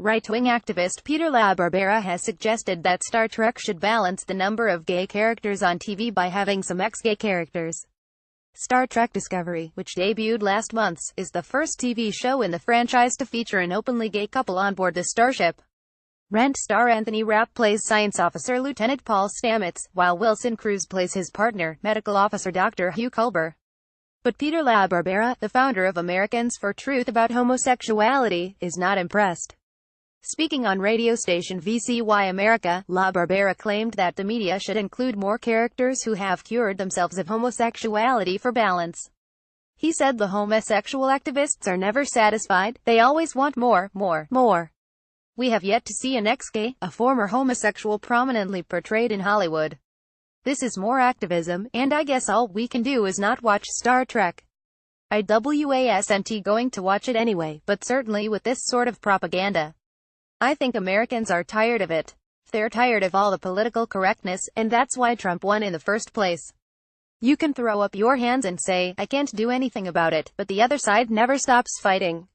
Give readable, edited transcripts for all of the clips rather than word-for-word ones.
Right-wing activist Peter LaBarbera has suggested that Star Trek should balance the number of gay characters on TV by having some ex-gay characters. Star Trek Discovery, which debuted last month, is the first TV show in the franchise to feature an openly gay couple on board the starship. Rent star Anthony Rapp plays Science Officer Lieutenant Paul Stamets, while Wilson Cruz plays his partner, Medical Officer Dr. Hugh Culber. But Peter LaBarbera, the founder of Americans for Truth about homosexuality, is not impressed. Speaking on radio station VCY America, LaBarbera claimed that the media should include more characters who have cured themselves of homosexuality for balance. He said the homosexual activists are never satisfied, they always want more. We have yet to see an ex-gay, a former homosexual prominently portrayed in Hollywood. This is more activism, and I guess all we can do is not watch Star Trek. I wasn't going to watch it anyway, but certainly with this sort of propaganda. I think Americans are tired of it. They're tired of all the political correctness, and that's why Trump won in the first place. You can throw up your hands and say, I can't do anything about it, but the other side never stops fighting.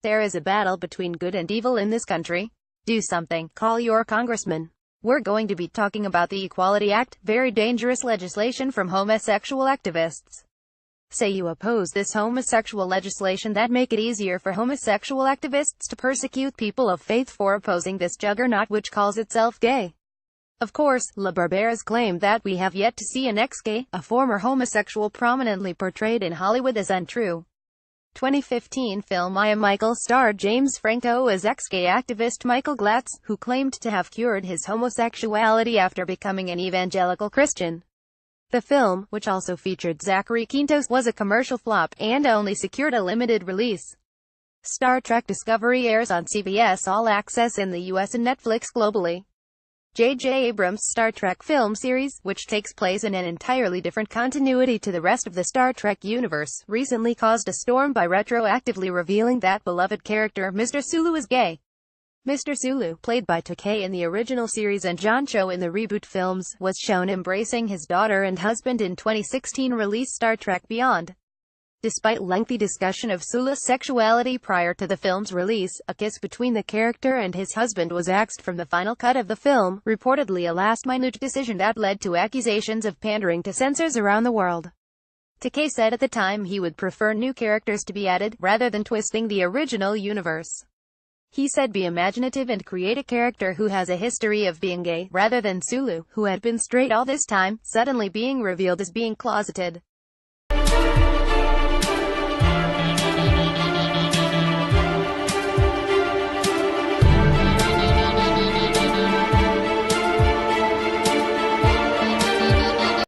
There is a battle between good and evil in this country. Do something. Call your congressman. We're going to be talking about the Equality Act, very dangerous legislation from homosexual activists. Say you oppose this homosexual legislation that make it easier for homosexual activists to persecute people of faith for opposing this juggernaut which calls itself gay. Of course, LaBarbera's claim that we have yet to see an ex-gay, a former homosexual prominently portrayed in Hollywood is untrue. 2015 film I Am Michael starred James Franco as ex-gay activist Michael Glatz, who claimed to have cured his homosexuality after becoming an evangelical Christian. The film, which also featured Zachary Quinto, was a commercial flop, and only secured a limited release. Star Trek Discovery airs on CBS All Access in the US and Netflix globally. J.J. Abrams' Star Trek film series, which takes place in an entirely different continuity to the rest of the Star Trek universe, recently caused a storm by retroactively revealing that beloved character Mr. Sulu is gay. Mr. Sulu, played by Takei in the original series and John Cho in the reboot films, was shown embracing his daughter and husband in 2016 release Star Trek Beyond. Despite lengthy discussion of Sulu's sexuality prior to the film's release, a kiss between the character and his husband was axed from the final cut of the film, reportedly a last-minute decision that led to accusations of pandering to censors around the world. Takei said at the time he would prefer new characters to be added, rather than twisting the original universe. He said be imaginative and create a character who has a history of being gay, rather than Sulu, who had been straight all this time, suddenly being revealed as being closeted.